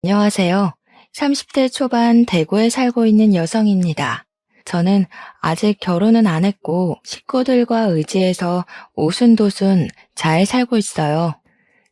안녕하세요. 30대 초반 대구에 살고 있는 여성입니다. 저는 아직 결혼은 안 했고 식구들과 의지해서 오순도순 잘 살고 있어요.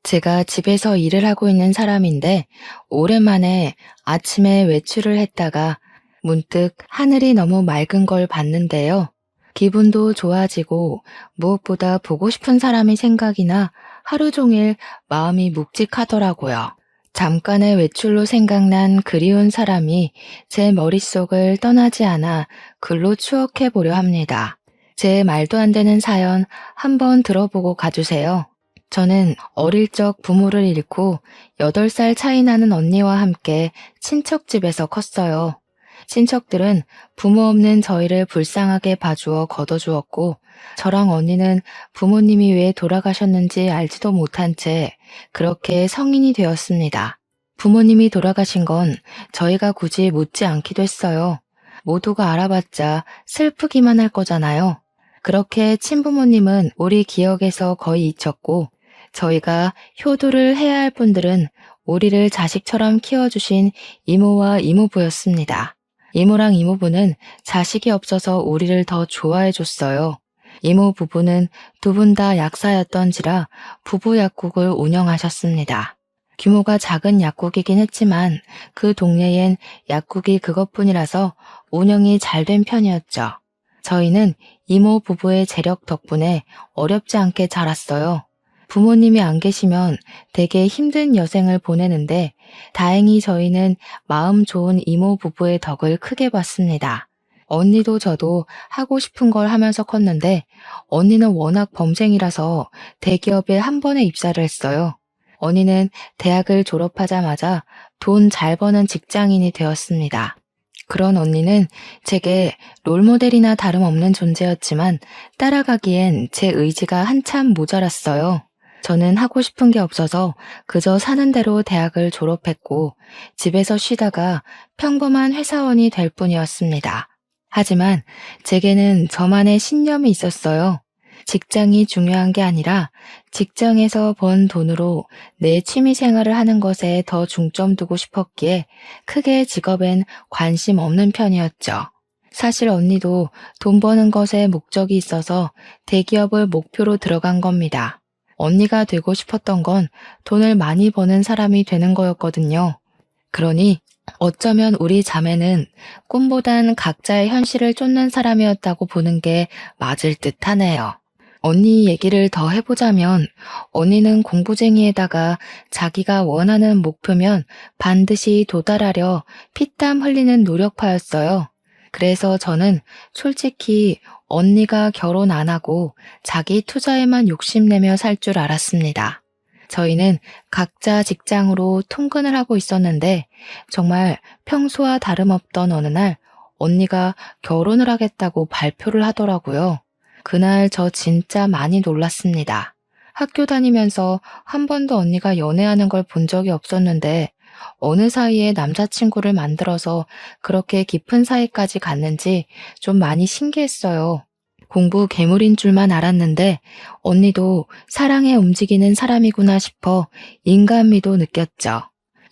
제가 집에서 일을 하고 있는 사람인데 오랜만에 아침에 외출을 했다가 문득 하늘이 너무 맑은 걸 봤는데요. 기분도 좋아지고 무엇보다 보고 싶은 사람이 생각이 나 하루 종일 마음이 묵직하더라고요. 잠깐의 외출로 생각난 그리운 사람이 제 머릿속을 떠나지 않아 글로 추억해 보려 합니다. 제 말도 안 되는 사연 한번 들어보고 가주세요. 저는 어릴 적 부모를 잃고 8살 차이 나는 언니와 함께 친척 집에서 컸어요. 친척들은 부모 없는 저희를 불쌍하게 봐주어 걷어주었고, 저랑 언니는 부모님이 왜 돌아가셨는지 알지도 못한 채 그렇게 성인이 되었습니다. 부모님이 돌아가신 건 저희가 굳이 묻지 않기도 했어요. 모두가 알아봤자 슬프기만 할 거잖아요. 그렇게 친부모님은 우리 기억에서 거의 잊혔고, 저희가 효도를 해야 할 분들은 우리를 자식처럼 키워주신 이모와 이모부였습니다. 이모랑 이모부는 자식이 없어서 우리를 더 좋아해 줬어요. 이모 부부는 두 분 다 약사였던지라 부부 약국을 운영하셨습니다. 규모가 작은 약국이긴 했지만 그 동네엔 약국이 그것뿐이라서 운영이 잘 된 편이었죠. 저희는 이모 부부의 재력 덕분에 어렵지 않게 자랐어요. 부모님이 안 계시면 되게 힘든 여생을 보내는데 다행히 저희는 마음 좋은 이모 부부의 덕을 크게 봤습니다. 언니도 저도 하고 싶은 걸 하면서 컸는데 언니는 워낙 범생이라서 대기업에 한 번에 입사를 했어요. 언니는 대학을 졸업하자마자 돈 잘 버는 직장인이 되었습니다. 그런 언니는 제게 롤모델이나 다름없는 존재였지만 따라가기엔 제 의지가 한참 모자랐어요. 저는 하고 싶은 게 없어서 그저 사는 대로 대학을 졸업했고 집에서 쉬다가 평범한 회사원이 될 뿐이었습니다. 하지만 제게는 저만의 신념이 있었어요. 직장이 중요한 게 아니라 직장에서 번 돈으로 내 취미 생활을 하는 것에 더 중점 두고 싶었기에 크게 직업엔 관심 없는 편이었죠. 사실 언니도 돈 버는 것에 목적이 있어서 대기업을 목표로 들어간 겁니다. 언니가 되고 싶었던 건 돈을 많이 버는 사람이 되는 거였거든요. 그러니 어쩌면 우리 자매는 꿈보단 각자의 현실을 쫓는 사람이었다고 보는 게 맞을 듯 하네요. 언니 얘기를 더 해보자면 언니는 공부쟁이에다가 자기가 원하는 목표면 반드시 도달하려 피땀 흘리는 노력파였어요. 그래서 저는 솔직히 언니가 결혼 안 하고 자기 투자에만 욕심내며 살 줄 알았습니다. 저희는 각자 직장으로 통근을 하고 있었는데 정말 평소와 다름없던 어느 날 언니가 결혼을 하겠다고 발표를 하더라고요. 그날 저 진짜 많이 놀랐습니다. 학교 다니면서 한 번도 언니가 연애하는 걸 본 적이 없었는데 어느 사이에 남자친구를 만들어서 그렇게 깊은 사이까지 갔는지 좀 많이 신기했어요. 공부 괴물인 줄만 알았는데 언니도 사랑에 움직이는 사람이구나 싶어 인간미도 느꼈죠.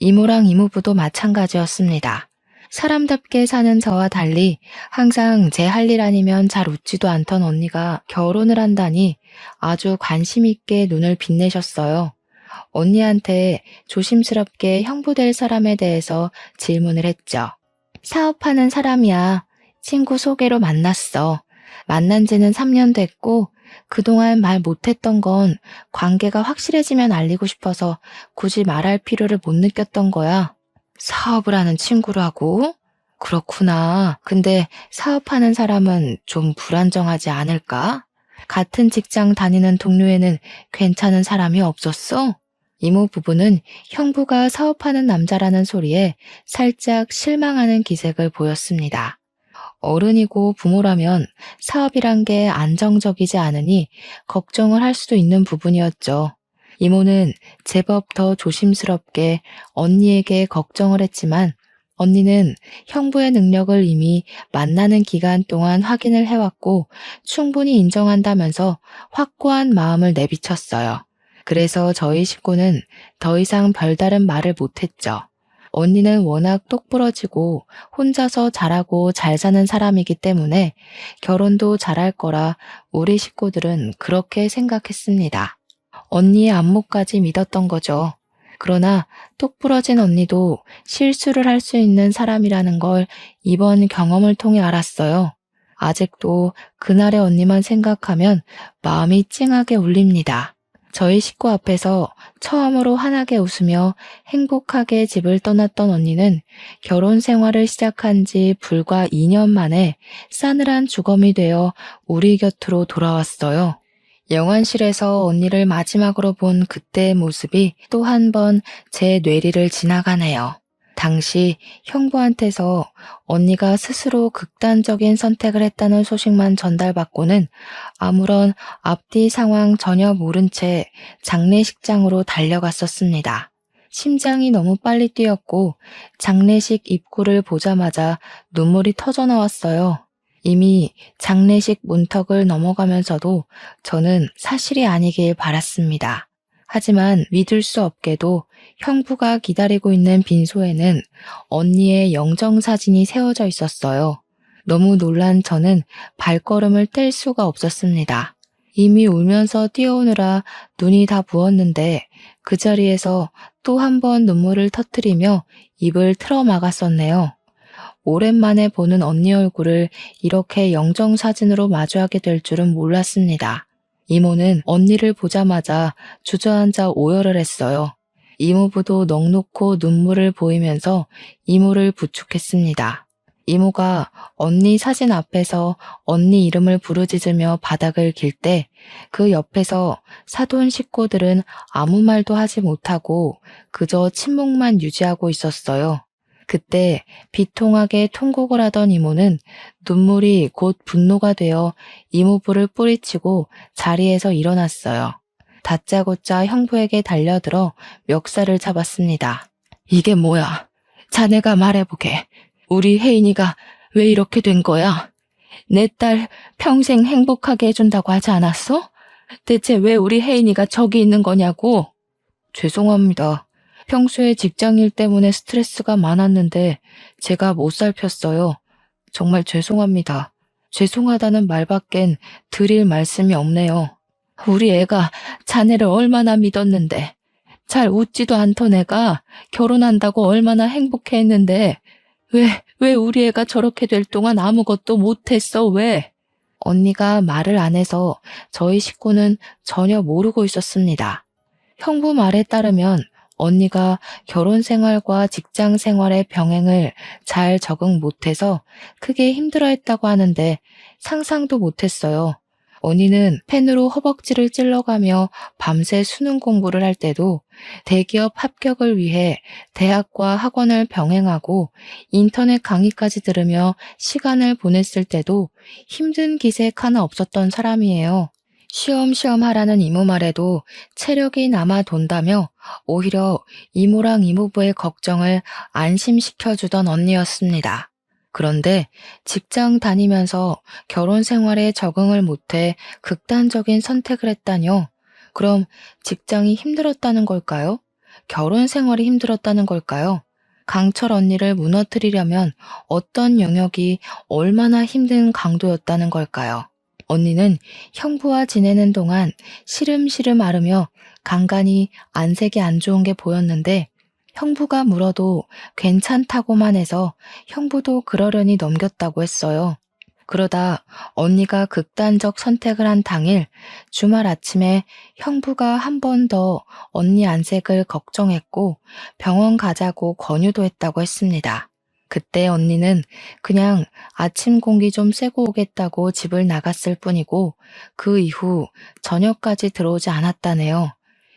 이모랑 이모부도 마찬가지였습니다. 사람답게 사는 저와 달리 항상 제 할 일 아니면 잘 웃지도 않던 언니가 결혼을 한다니 아주 관심 있게 눈을 빛내셨어요. 언니한테 조심스럽게 형부될 사람에 대해서 질문을 했죠. 사업하는 사람이야. 친구 소개로 만났어. 만난 지는 3년 됐고 그동안 말 못했던 건 관계가 확실해지면 알리고 싶어서 굳이 말할 필요를 못 느꼈던 거야. 사업을 하는 친구라고? 그렇구나. 근데 사업하는 사람은 좀 불안정하지 않을까? 같은 직장 다니는 동료에는 괜찮은 사람이 없었어? 이모 부부는 형부가 사업하는 남자라는 소리에 살짝 실망하는 기색을 보였습니다. 어른이고 부모라면 사업이란 게 안정적이지 않으니 걱정을 할 수도 있는 부분이었죠. 이모는 제법 더 조심스럽게 언니에게 걱정을 했지만 언니는 형부의 능력을 이미 만나는 기간 동안 확인을 해왔고 충분히 인정한다면서 확고한 마음을 내비쳤어요. 그래서 저희 식구는 더 이상 별다른 말을 못했죠. 언니는 워낙 똑부러지고 혼자서 잘하고 잘 사는 사람이기 때문에 결혼도 잘할 거라 우리 식구들은 그렇게 생각했습니다. 언니의 안목까지 믿었던 거죠. 그러나 똑부러진 언니도 실수를 할 수 있는 사람이라는 걸 이번 경험을 통해 알았어요. 아직도 그날의 언니만 생각하면 마음이 찡하게 울립니다. 저희 식구 앞에서 처음으로 환하게 웃으며 행복하게 집을 떠났던 언니는 결혼 생활을 시작한 지 불과 2년 만에 싸늘한 주검이 되어 우리 곁으로 돌아왔어요. 영안실에서 언니를 마지막으로 본 그때의 모습이 또 한 번 제 뇌리를 지나가네요. 당시 형부한테서 언니가 스스로 극단적인 선택을 했다는 소식만 전달받고는 아무런 앞뒤 상황 전혀 모른 채 장례식장으로 달려갔었습니다. 심장이 너무 빨리 뛰었고 장례식 입구를 보자마자 눈물이 터져 나왔어요. 이미 장례식 문턱을 넘어가면서도 저는 사실이 아니길 바랐습니다. 하지만 믿을 수 없게도 형부가 기다리고 있는 빈소에는 언니의 영정사진이 세워져 있었어요. 너무 놀란 저는 발걸음을 뗄 수가 없었습니다. 이미 울면서 뛰어오느라 눈이 다 부었는데 그 자리에서 또 한 번 눈물을 터뜨리며 입을 틀어 막았었네요. 오랜만에 보는 언니 얼굴을 이렇게 영정사진으로 마주하게 될 줄은 몰랐습니다. 이모는 언니를 보자마자 주저앉아 오열을 했어요. 이모부도 넋놓고 눈물을 보이면서 이모를 부축했습니다. 이모가 언니 사진 앞에서 언니 이름을 부르짖으며 바닥을 길 때 그 옆에서 사돈 식구들은 아무 말도 하지 못하고 그저 침묵만 유지하고 있었어요. 그때 비통하게 통곡을 하던 이모는 눈물이 곧 분노가 되어 이모부를 뿌리치고 자리에서 일어났어요. 다짜고짜 형부에게 달려들어 멱살을 잡았습니다. 이게 뭐야? 자네가 말해보게. 우리 혜인이가 왜 이렇게 된 거야? 내 딸 평생 행복하게 해준다고 하지 않았어? 대체 왜 우리 혜인이가 저기 있는 거냐고? 죄송합니다. 평소에 직장일 때문에 스트레스가 많았는데 제가 못 살폈어요. 정말 죄송합니다. 죄송하다는 말밖엔 드릴 말씀이 없네요. 우리 애가 자네를 얼마나 믿었는데, 잘 웃지도 않던 애가 결혼한다고 얼마나 행복해했는데 왜 우리 애가 저렇게 될 동안 아무것도 못했어, 왜? 언니가 말을 안 해서 저희 식구는 전혀 모르고 있었습니다. 형부 말에 따르면 언니가 결혼 생활과 직장 생활의 병행을 잘 적응 못해서 크게 힘들어했다고 하는데 상상도 못했어요. 언니는 펜으로 허벅지를 찔러가며 밤새 수능 공부를 할 때도 대기업 합격을 위해 대학과 학원을 병행하고 인터넷 강의까지 들으며 시간을 보냈을 때도 힘든 기색 하나 없었던 사람이에요. 쉬엄쉬엄 하라는 이모 말에도 체력이 남아 돈다며 오히려 이모랑 이모부의 걱정을 안심시켜주던 언니였습니다. 그런데 직장 다니면서 결혼 생활에 적응을 못해 극단적인 선택을 했다뇨. 그럼 직장이 힘들었다는 걸까요? 결혼 생활이 힘들었다는 걸까요? 강철 언니를 무너뜨리려면 어떤 영역이 얼마나 힘든 강도였다는 걸까요? 언니는 형부와 지내는 동안 시름시름 앓으며 간간히 안색이 안 좋은 게 보였는데 형부가 물어도 괜찮다고만 해서 형부도 그러려니 넘겼다고 했어요. 그러다 언니가 극단적 선택을 한 당일 주말 아침에 형부가 한 번 더 언니 안색을 걱정했고 병원 가자고 권유도 했다고 했습니다. 그때 언니는 그냥 아침 공기 좀 쐬고 오겠다고 집을 나갔을 뿐이고 그 이후 저녁까지 들어오지 않았다네요.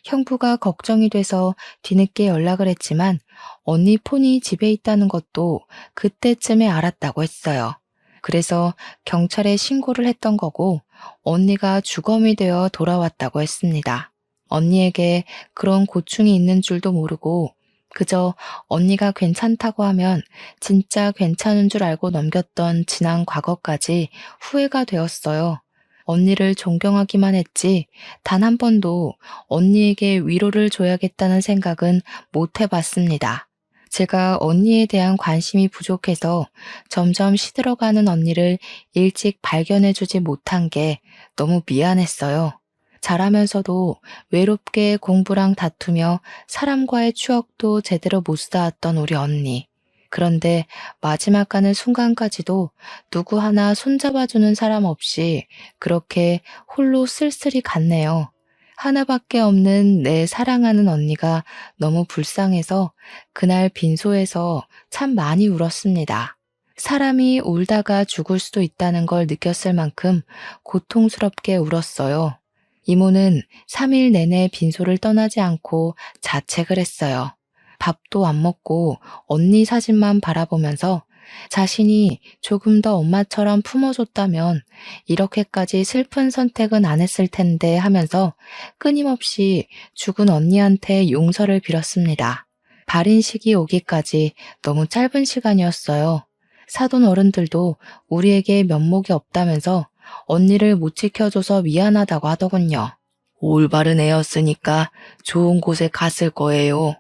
형부가 걱정이 돼서 뒤늦게 연락을 했지만 언니 폰이 집에 있다는 것도 그때쯤에 알았다고 했어요. 그래서 경찰에 신고를 했던 거고 언니가 주검이 되어 돌아왔다고 했습니다. 언니에게 그런 고충이 있는 줄도 모르고 그저 언니가 괜찮다고 하면 진짜 괜찮은 줄 알고 넘겼던 지난 과거까지 후회가 되었어요. 언니를 존경하기만 했지 단 한 번도 언니에게 위로를 줘야겠다는 생각은 못 해봤습니다. 제가 언니에 대한 관심이 부족해서 점점 시들어가는 언니를 일찍 발견해주지 못한 게 너무 미안했어요. 자라면서도 외롭게 공부랑 다투며 사람과의 추억도 제대로 못 쌓았던 우리 언니. 그런데 마지막 가는 순간까지도 누구 하나 손잡아주는 사람 없이 그렇게 홀로 쓸쓸히 갔네요. 하나밖에 없는 내 사랑하는 언니가 너무 불쌍해서 그날 빈소에서 참 많이 울었습니다. 사람이 울다가 죽을 수도 있다는 걸 느꼈을 만큼 고통스럽게 울었어요. 이모는 3일 내내 빈소를 떠나지 않고 자책을 했어요. 밥도 안 먹고 언니 사진만 바라보면서 자신이 조금 더 엄마처럼 품어줬다면 이렇게까지 슬픈 선택은 안 했을 텐데 하면서 끊임없이 죽은 언니한테 용서를 빌었습니다. 발인식이 오기까지 너무 짧은 시간이었어요. 사돈 어른들도 우리에게 면목이 없다면서 언니를 못 지켜줘서 미안하다고 하더군요. 올바른 애였으니까 좋은 곳에 갔을 거예요.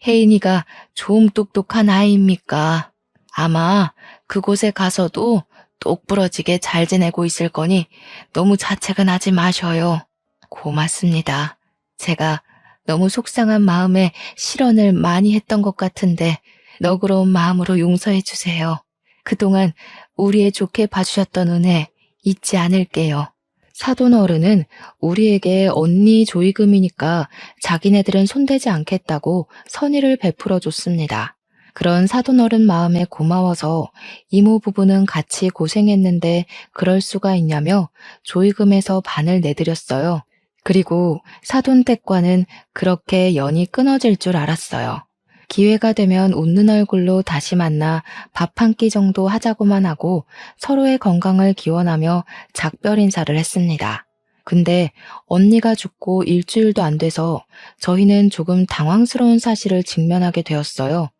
혜인이가 좀 똑똑한 아이입니까? 아마 그곳에 가서도 똑부러지게 잘 지내고 있을 거니 너무 자책은 하지 마셔요. 고맙습니다. 제가 너무 속상한 마음에 실언을 많이 했던 것 같은데 너그러운 마음으로 용서해 주세요. 그동안 우리의 좋게 봐주셨던 은혜 잊지 않을게요. 사돈 어른은 우리에게 언니 조의금이니까 자기네들은 손대지 않겠다고 선의를 베풀어 줬습니다. 그런 사돈 어른 마음에 고마워서 이모 부부는 같이 고생했는데 그럴 수가 있냐며 조의금에서 반을 내드렸어요. 그리고 사돈 댁과는 그렇게 연이 끊어질 줄 알았어요. 기회가 되면 웃는 얼굴로 다시 만나 밥 한 끼 정도 하자고만 하고 서로의 건강을 기원하며 작별 인사를 했습니다. 근데 언니가 죽고 일주일도 안 돼서 저희는 조금 당황스러운 사실을 직면하게 되었어요.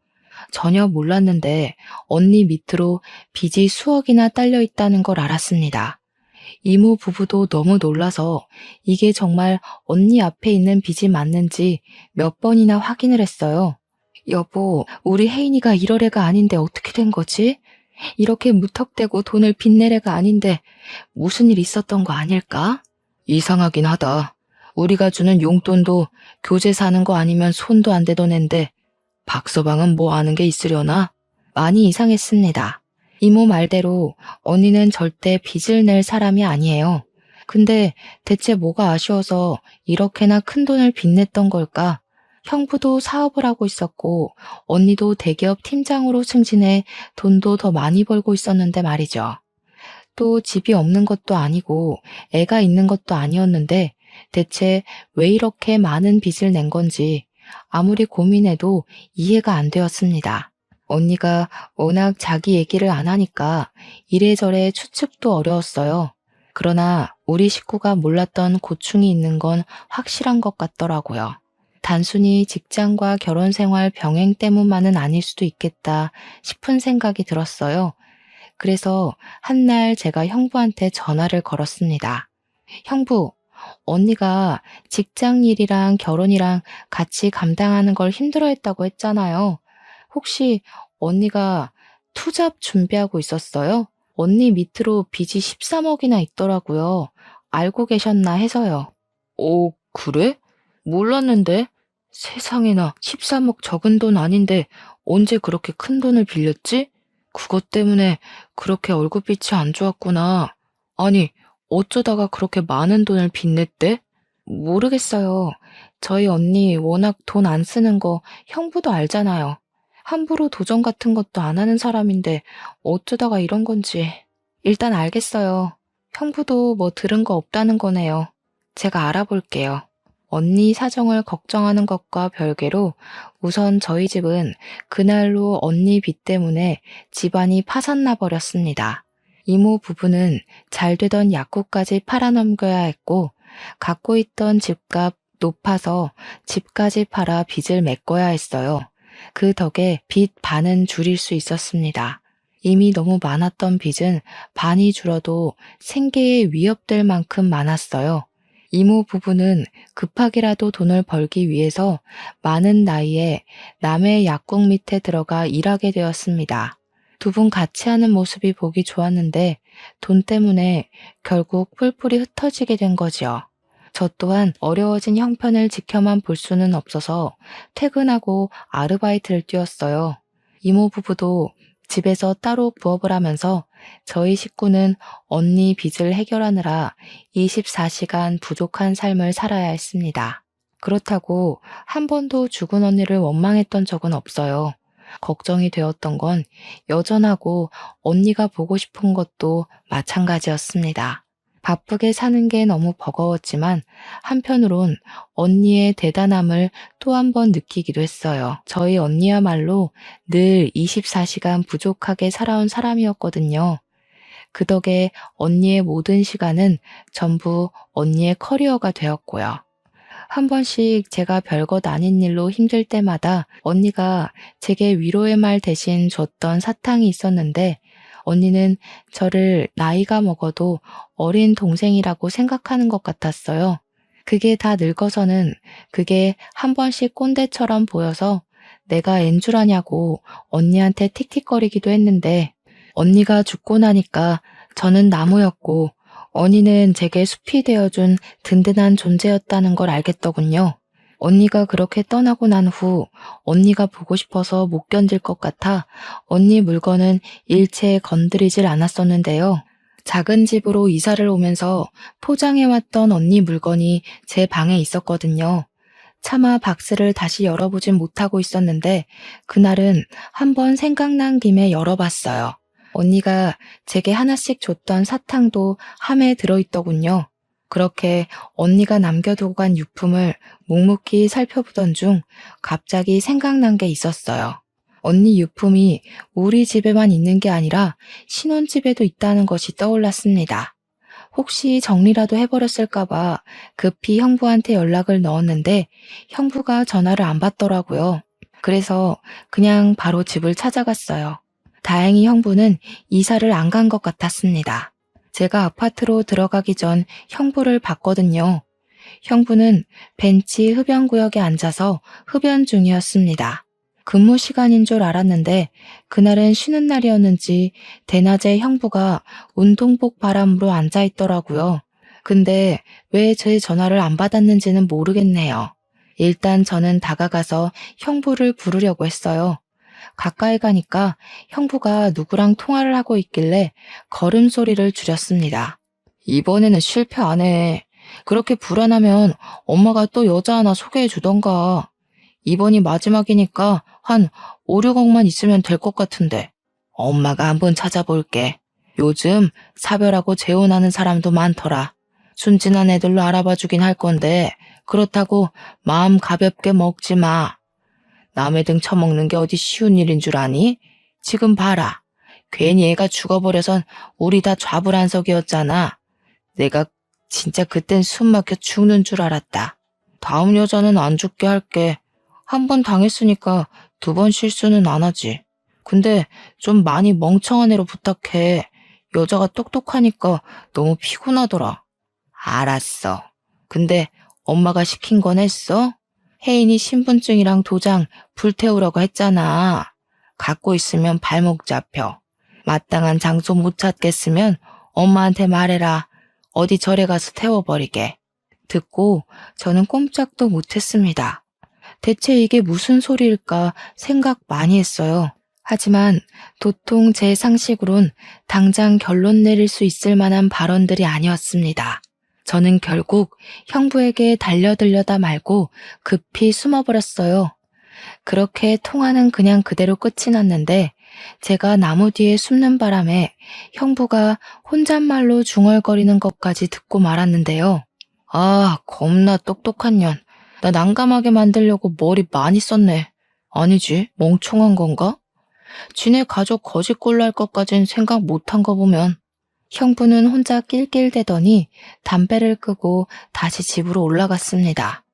전혀 몰랐는데 언니 밑으로 빚이 수억이나 딸려 있다는 걸 알았습니다. 이모 부부도 너무 놀라서 이게 정말 언니 앞에 있는 빚이 맞는지 몇 번이나 확인을 했어요. 여보, 우리 혜인이가 이럴 애가 아닌데 어떻게 된 거지? 이렇게 무턱대고 돈을 빚낼 애가 아닌데 무슨 일 있었던 거 아닐까? 이상하긴 하다. 우리가 주는 용돈도 교재 사는 거 아니면 손도 안 대던 앤데 박서방은 뭐 아는 게 있으려나? 많이 이상했습니다. 이모 말대로 언니는 절대 빚을 낼 사람이 아니에요. 근데 대체 뭐가 아쉬워서 이렇게나 큰 돈을 빚냈던 걸까? 형부도 사업을 하고 있었고 언니도 대기업 팀장으로 승진해 돈도 더 많이 벌고 있었는데 말이죠. 또 집이 없는 것도 아니고 애가 있는 것도 아니었는데 대체 왜 이렇게 많은 빚을 낸 건지 아무리 고민해도 이해가 안 되었습니다. 언니가 워낙 자기 얘기를 안 하니까 이래저래 추측도 어려웠어요. 그러나 우리 식구가 몰랐던 고충이 있는 건 확실한 것 같더라고요. 단순히 직장과 결혼 생활 병행 때문만은 아닐 수도 있겠다 싶은 생각이 들었어요. 그래서 한날 제가 형부한테 전화를 걸었습니다. 형부, 언니가 직장 일이랑 결혼이랑 같이 감당하는 걸 힘들어했다고 했잖아요. 혹시 언니가 투잡 준비하고 있었어요? 언니 밑으로 빚이 13억이나 있더라고요. 알고 계셨나 해서요. 오, 그래? 몰랐는데? 세상에나 13억 적은 돈 아닌데 언제 그렇게 큰 돈을 빌렸지? 그것 때문에 그렇게 얼굴빛이 안 좋았구나. 아니, 어쩌다가 그렇게 많은 돈을 빚냈대? 모르겠어요. 저희 언니 워낙 돈 안 쓰는 거 형부도 알잖아요. 함부로 도전 같은 것도 안 하는 사람인데 어쩌다가 이런 건지. 일단 알겠어요. 형부도 뭐 들은 거 없다는 거네요. 제가 알아볼게요. 언니 사정을 걱정하는 것과 별개로 우선 저희 집은 그날로 언니 빚 때문에 집안이 파산나 버렸습니다. 이모 부부는 잘 되던 약국까지 팔아넘겨야 했고 갖고 있던 집값 높아서 집까지 팔아 빚을 메꿔야 했어요. 그 덕에 빚 반은 줄일 수 있었습니다. 이미 너무 많았던 빚은 반이 줄어도 생계에 위협될 만큼 많았어요. 이모 부부는 급하게라도 돈을 벌기 위해서 많은 나이에 남의 약국 밑에 들어가 일하게 되었습니다. 두 분 같이 하는 모습이 보기 좋았는데 돈 때문에 결국 뿔뿔이 흩어지게 된 거지요. 저 또한 어려워진 형편을 지켜만 볼 수는 없어서 퇴근하고 아르바이트를 뛰었어요. 이모 부부도 집에서 따로 부업을 하면서 저희 식구는 언니 빚을 해결하느라 24시간 부족한 삶을 살아야 했습니다. 그렇다고 한 번도 죽은 언니를 원망했던 적은 없어요. 걱정이 되었던 건 여전하고 언니가 보고 싶은 것도 마찬가지였습니다. 바쁘게 사는 게 너무 버거웠지만 한편으론 언니의 대단함을 또 한 번 느끼기도 했어요. 저희 언니야말로 늘 24시간 부족하게 살아온 사람이었거든요. 그 덕에 언니의 모든 시간은 전부 언니의 커리어가 되었고요. 한 번씩 제가 별것 아닌 일로 힘들 때마다 언니가 제게 위로의 말 대신 줬던 사탕이 있었는데 언니는 저를 나이가 먹어도 어린 동생이라고 생각하는 것 같았어요. 그게 다 늙어서는 그게 한 번씩 꼰대처럼 보여서 내가 앤 줄 아냐고 언니한테 틱틱거리기도 했는데 언니가 죽고 나니까 저는 나무였고 언니는 제게 숲이 되어준 든든한 존재였다는 걸 알겠더군요. 언니가 그렇게 떠나고 난 후 언니가 보고 싶어서 못 견딜 것 같아 언니 물건은 일체 건드리질 않았었는데요. 작은 집으로 이사를 오면서 포장해왔던 언니 물건이 제 방에 있었거든요. 차마 박스를 다시 열어보진 못하고 있었는데 그날은 한번 생각난 김에 열어봤어요. 언니가 제게 하나씩 줬던 사탕도 함에 들어있더군요. 그렇게 언니가 남겨두고 간 유품을 묵묵히 살펴보던 중 갑자기 생각난 게 있었어요. 언니 유품이 우리 집에만 있는 게 아니라 신혼집에도 있다는 것이 떠올랐습니다. 혹시 정리라도 해버렸을까봐 급히 형부한테 연락을 넣었는데 형부가 전화를 안 받더라고요. 그래서 그냥 바로 집을 찾아갔어요. 다행히 형부는 이사를 안 간 것 같았습니다. 제가 아파트로 들어가기 전 형부를 봤거든요. 형부는 벤치 흡연구역에 앉아서 흡연 중이었습니다. 근무 시간인 줄 알았는데 그날은 쉬는 날이었는지 대낮에 형부가 운동복 바람으로 앉아 있더라고요. 근데 왜 제 전화를 안 받았는지는 모르겠네요. 일단 저는 다가가서 형부를 부르려고 했어요. 가까이 가니까 형부가 누구랑 통화를 하고 있길래 걸음소리를 줄였습니다. 이번에는 실패 안 해. 그렇게 불안하면 엄마가 또 여자 하나 소개해 주던가. 이번이 마지막이니까 한 5, 6억만 있으면 될 것 같은데. 엄마가 한번 찾아볼게. 요즘 사별하고 재혼하는 사람도 많더라. 순진한 애들로 알아봐 주긴 할 건데 그렇다고 마음 가볍게 먹지 마. 남의 등 처먹는 게 어디 쉬운 일인 줄 아니? 지금 봐라. 괜히 애가 죽어버려선 우리 다 좌불안석이었잖아. 내가 진짜 그땐 숨 막혀 죽는 줄 알았다. 다음 여자는 안 죽게 할게. 한 번 당했으니까 두 번 실수는 안 하지. 근데 좀 많이 멍청한 애로 부탁해. 여자가 똑똑하니까 너무 피곤하더라. 알았어. 근데 엄마가 시킨 건 했어? 혜인이 신분증이랑 도장 불태우라고 했잖아. 갖고 있으면 발목 잡혀. 마땅한 장소 못 찾겠으면 엄마한테 말해라. 어디 절에 가서 태워버리게. 듣고 저는 꼼짝도 못했습니다. 대체 이게 무슨 소리일까 생각 많이 했어요. 하지만 도통 제 상식으론 당장 결론 내릴 수 있을 만한 발언들이 아니었습니다. 저는 결국 형부에게 달려들려다 말고 급히 숨어버렸어요. 그렇게 통화는 그냥 그대로 끝이 났는데 제가 나무 뒤에 숨는 바람에 형부가 혼잣말로 중얼거리는 것까지 듣고 말았는데요. 아, 겁나 똑똑한 년. 나 난감하게 만들려고 머리 많이 썼네. 아니지, 멍청한 건가? 지네 가족 거짓골로 할 것까진 생각 못한 거 보면. 형부는 혼자 낄낄대더니 담배를 끄고 다시 집으로 올라갔습니다.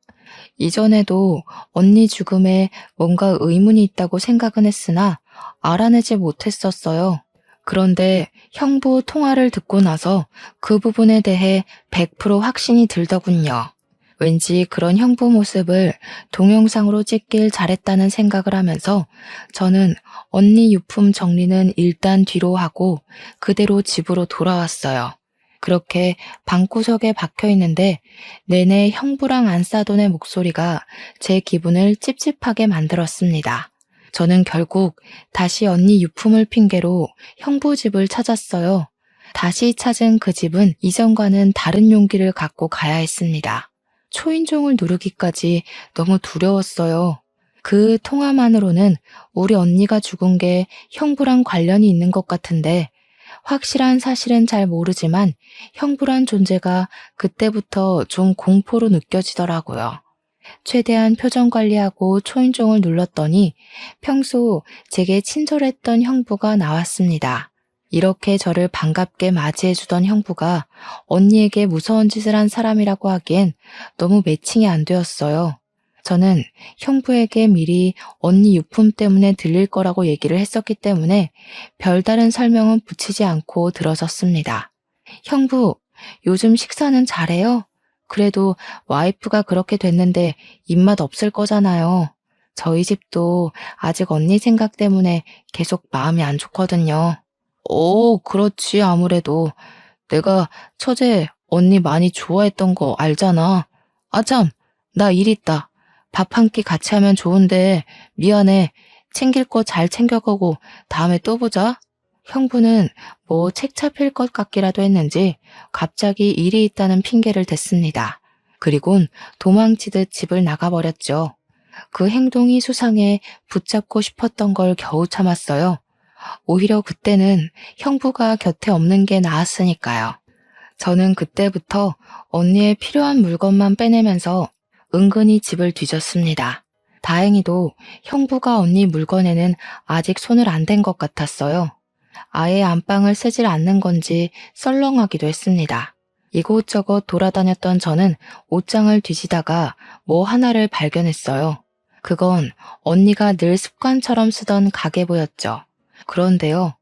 이전에도 언니 죽음에 뭔가 의문이 있다고 생각은 했으나 알아내지 못했었어요. 그런데 형부 통화를 듣고 나서 그 부분에 대해 100% 확신이 들더군요. 왠지 그런 형부 모습을 동영상으로 찍길 잘했다는 생각을 하면서 저는 언니 유품 정리는 일단 뒤로 하고 그대로 집으로 돌아왔어요. 그렇게 방구석에 박혀 있는데 내내 형부랑 안싸돈의 목소리가 제 기분을 찝찝하게 만들었습니다. 저는 결국 다시 언니 유품을 핑계로 형부 집을 찾았어요. 다시 찾은 그 집은 이전과는 다른 용기를 갖고 가야 했습니다. 초인종을 누르기까지 너무 두려웠어요. 그 통화만으로는 우리 언니가 죽은 게 형부랑 관련이 있는 것 같은데 확실한 사실은 잘 모르지만 형부란 존재가 그때부터 좀 공포로 느껴지더라고요. 최대한 표정 관리하고 초인종을 눌렀더니 평소 제게 친절했던 형부가 나왔습니다. 이렇게 저를 반갑게 맞이해주던 형부가 언니에게 무서운 짓을 한 사람이라고 하기엔 너무 매칭이 안 되었어요. 저는 형부에게 미리 언니 유품 때문에 들릴 거라고 얘기를 했었기 때문에 별다른 설명은 붙이지 않고 들어섰습니다. 형부, 요즘 식사는 잘해요? 그래도 와이프가 그렇게 됐는데 입맛 없을 거잖아요. 저희 집도 아직 언니 생각 때문에 계속 마음이 안 좋거든요. 그렇지, 아무래도. 내가 처제 언니 많이 좋아했던 거 알잖아. 아참, 나 일 있다. 밥 한 끼 같이 하면 좋은데 미안해. 챙길 거 잘 챙겨가고 다음에 또 보자. 형부는 뭐 책 잡힐 것 같기라도 했는지 갑자기 일이 있다는 핑계를 댔습니다. 그리곤 도망치듯 집을 나가버렸죠. 그 행동이 수상해 붙잡고 싶었던 걸 겨우 참았어요. 오히려 그때는 형부가 곁에 없는 게 나았으니까요. 저는 그때부터 언니의 필요한 물건만 빼내면서 은근히 집을 뒤졌습니다. 다행히도 형부가 언니 물건에는 아직 손을 안 댄 것 같았어요. 아예 안방을 쓰질 않는 건지 썰렁하기도 했습니다. 이곳저곳 돌아다녔던 저는 옷장을 뒤지다가 뭐 하나를 발견했어요. 그건 언니가 늘 습관처럼 쓰던 가계부였죠. 그런데요,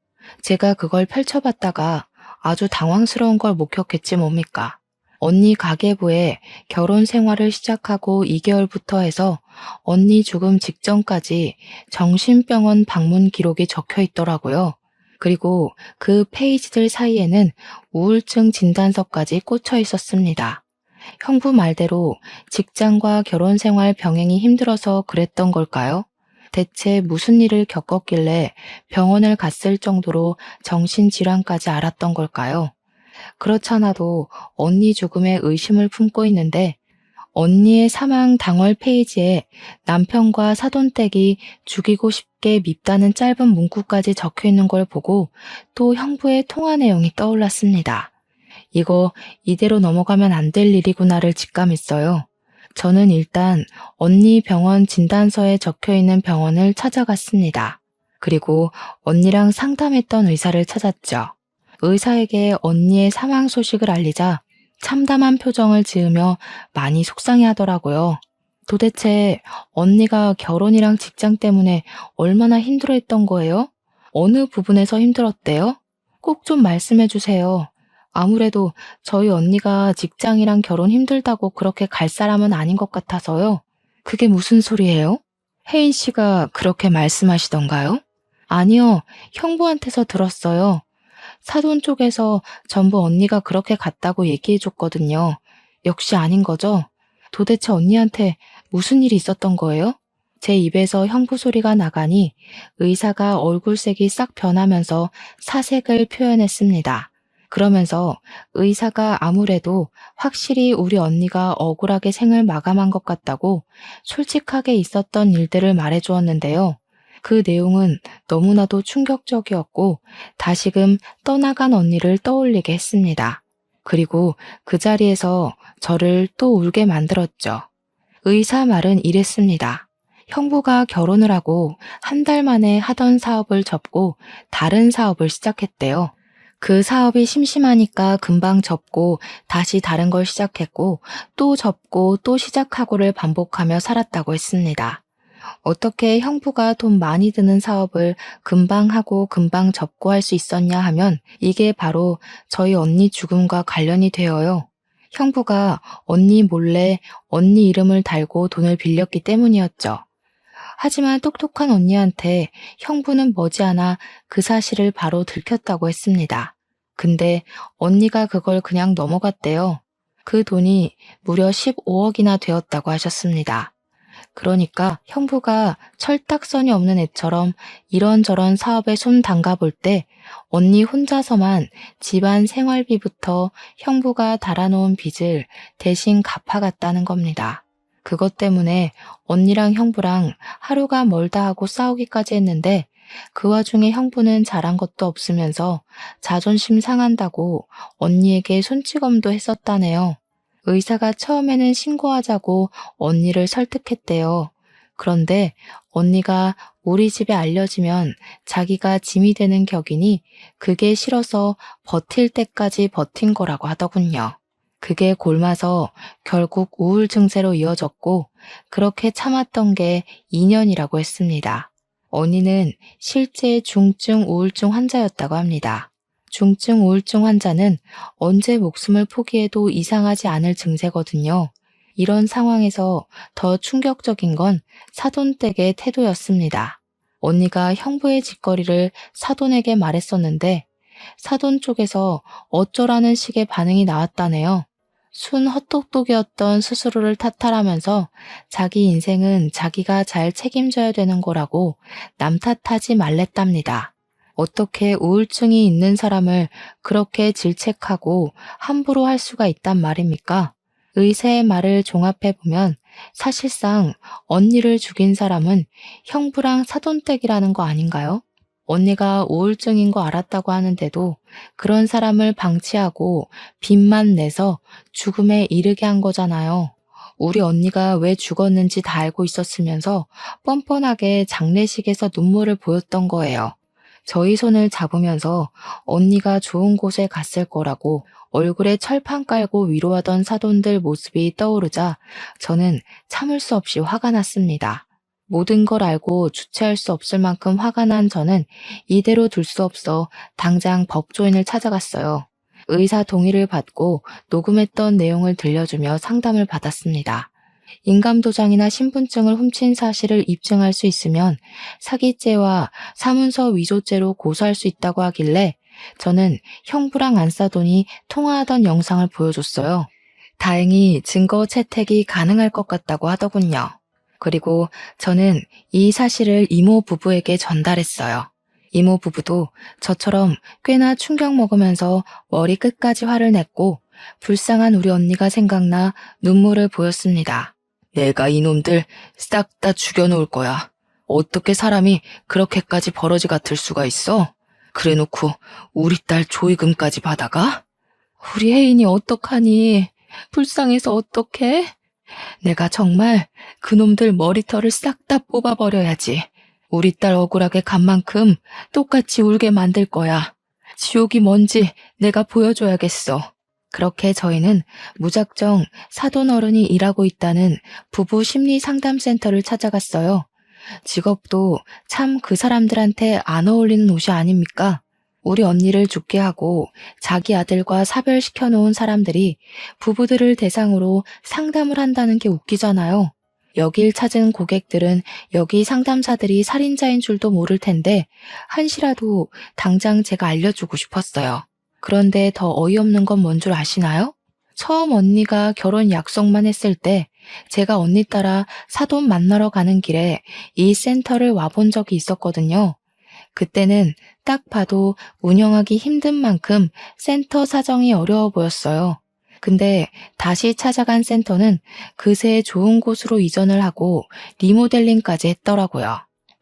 제가 그걸 펼쳐봤다가 아주 당황스러운 걸 목격했지 뭡니까? 언니 가계부에 결혼 생활을 시작하고 2개월부터 해서 언니 죽음 직전까지 정신병원 방문 기록이 적혀 있더라고요. 그리고 그 페이지들 사이에는 우울증 진단서까지 꽂혀 있었습니다. 형부 말대로 직장과 결혼 생활 병행이 힘들어서 그랬던 걸까요? 대체 무슨 일을 겪었길래 병원을 갔을 정도로 정신질환까지 앓았던 걸까요? 그렇잖아도 언니 죽음에 의심을 품고 있는데 언니의 사망 당월 페이지에 남편과 사돈댁이 죽이고 싶게 밉다는 짧은 문구까지 적혀 있는 걸 보고 또 형부의 통화 내용이 떠올랐습니다. 이거 이대로 넘어가면 안 될 일이구나를 직감했어요. 저는 일단 언니 병원 진단서에 적혀 있는 병원을 찾아갔습니다. 그리고 언니랑 상담했던 의사를 찾았죠. 의사에게 언니의 사망 소식을 알리자 참담한 표정을 지으며 많이 속상해 하더라고요. 도대체 언니가 결혼이랑 직장 때문에 얼마나 힘들어했던 거예요? 어느 부분에서 힘들었대요? 꼭 좀 말씀해 주세요. 아무래도 저희 언니가 직장이랑 결혼 힘들다고 그렇게 갈 사람은 아닌 것 같아서요. 그게 무슨 소리예요? 혜인 씨가 그렇게 말씀하시던가요? 아니요, 형부한테서 들었어요. 사돈 쪽에서 전부 언니가 그렇게 갔다고 얘기해줬거든요. 역시 아닌 거죠? 도대체 언니한테 무슨 일이 있었던 거예요? 제 입에서 형부 소리가 나가니 의사가 얼굴색이 싹 변하면서 사색을 표현했습니다. 그러면서 의사가 아무래도 확실히 우리 언니가 억울하게 생을 마감한 것 같다고 솔직하게 있었던 일들을 말해주었는데요. 그 내용은 너무나도 충격적이었고 다시금 떠나간 언니를 떠올리게 했습니다. 그리고 그 자리에서 저를 또 울게 만들었죠. 의사 말은 이랬습니다. 형부가 결혼을 하고 한 달 만에 하던 사업을 접고 다른 사업을 시작했대요. 그 사업이 심심하니까 금방 접고 다시 다른 걸 시작했고 또 접고 또 시작하고를 반복하며 살았다고 했습니다. 어떻게 형부가 돈 많이 드는 사업을 금방 하고 금방 접고 할 수 있었냐 하면 이게 바로 저희 언니 죽음과 관련이 되어요. 형부가 언니 몰래 언니 이름을 달고 돈을 빌렸기 때문이었죠. 하지만 똑똑한 언니한테 형부는 머지않아 그 사실을 바로 들켰다고 했습니다. 근데 언니가 그걸 그냥 넘어갔대요. 그 돈이 무려 15억이나 되었다고 하셨습니다. 그러니까 형부가 철딱선이 없는 애처럼 이런저런 사업에 손 담가볼 때 언니 혼자서만 집안 생활비부터 형부가 달아놓은 빚을 대신 갚아갔다는 겁니다. 그것 때문에 언니랑 형부랑 하루가 멀다 하고 싸우기까지 했는데 그 와중에 형부는 잘한 것도 없으면서 자존심 상한다고 언니에게 손찌검도 했었다네요. 의사가 처음에는 신고하자고 언니를 설득했대요. 그런데 언니가 우리 집에 알려지면 자기가 짐이 되는 격이니 그게 싫어서 버틸 때까지 버틴 거라고 하더군요. 그게 골마서 결국 우울 증세로 이어졌고 그렇게 참았던 게 2년이라고 했습니다. 언니는 실제 중증 우울증 환자였다고 합니다. 중증 우울증 환자는 언제 목숨을 포기해도 이상하지 않을 증세거든요. 이런 상황에서 더 충격적인 건 사돈댁의 태도였습니다. 언니가 형부의 짓거리를 사돈에게 말했었는데 사돈 쪽에서 어쩌라는 식의 반응이 나왔다네요. 순 헛똑똑이었던 스스로를 탓하라면서 자기 인생은 자기가 잘 책임져야 되는 거라고 남 탓하지 말랬답니다. 어떻게 우울증이 있는 사람을 그렇게 질책하고 함부로 할 수가 있단 말입니까? 의사의 말을 종합해보면 사실상 언니를 죽인 사람은 형부랑 사돈댁이라는 거 아닌가요? 언니가 우울증인 거 알았다고 하는데도 그런 사람을 방치하고 빚만 내서 죽음에 이르게 한 거잖아요. 우리 언니가 왜 죽었는지 다 알고 있었으면서 뻔뻔하게 장례식에서 눈물을 보였던 거예요. 저희 손을 잡으면서 언니가 좋은 곳에 갔을 거라고 얼굴에 철판 깔고 위로하던 사돈들 모습이 떠오르자 저는 참을 수 없이 화가 났습니다. 모든 걸 알고 주체할 수 없을 만큼 화가 난 저는 이대로 둘 수 없어 당장 법조인을 찾아갔어요. 의사 동의를 받고 녹음했던 내용을 들려주며 상담을 받았습니다. 인감도장이나 신분증을 훔친 사실을 입증할 수 있으면 사기죄와 사문서 위조죄로 고소할 수 있다고 하길래 저는 형부랑 안싸돈이 통화하던 영상을 보여줬어요. 다행히 증거 채택이 가능할 것 같다고 하더군요. 그리고 저는 이 사실을 이모 부부에게 전달했어요. 이모 부부도 저처럼 꽤나 충격 먹으면서 머리 끝까지 화를 냈고 불쌍한 우리 언니가 생각나 눈물을 보였습니다. 내가 이놈들 싹 다 죽여놓을 거야. 어떻게 사람이 그렇게까지 버러지 같을 수가 있어? 그래놓고 우리 딸 조의금까지 받아가? 우리 혜인이 어떡하니? 불쌍해서 어떡해? 내가 정말 그놈들 머리털을 싹 다 뽑아버려야지. 우리 딸 억울하게 간 만큼 똑같이 울게 만들 거야. 지옥이 뭔지 내가 보여줘야겠어. 그렇게 저희는 무작정 사돈 어른이 일하고 있다는 부부 심리 상담센터를 찾아갔어요. 직업도 참 그 사람들한테 안 어울리는 옷이 아닙니까? 우리 언니를 죽게 하고 자기 아들과 사별시켜 놓은 사람들이 부부들을 대상으로 상담을 한다는 게 웃기잖아요. 여길 찾은 고객들은 여기 상담사들이 살인자인 줄도 모를 텐데 한시라도 당장 제가 알려주고 싶었어요. 그런데 더 어이없는 건 뭔 줄 아시나요? 처음 언니가 결혼 약속만 했을 때 제가 언니 따라 사돈 만나러 가는 길에 이 센터를 와본 적이 있었거든요. 그때는 딱 봐도 운영하기 힘든 만큼 센터 사정이 어려워 보였어요. 근데 다시 찾아간 센터는 그새 좋은 곳으로 이전을 하고 리모델링까지 했더라고요.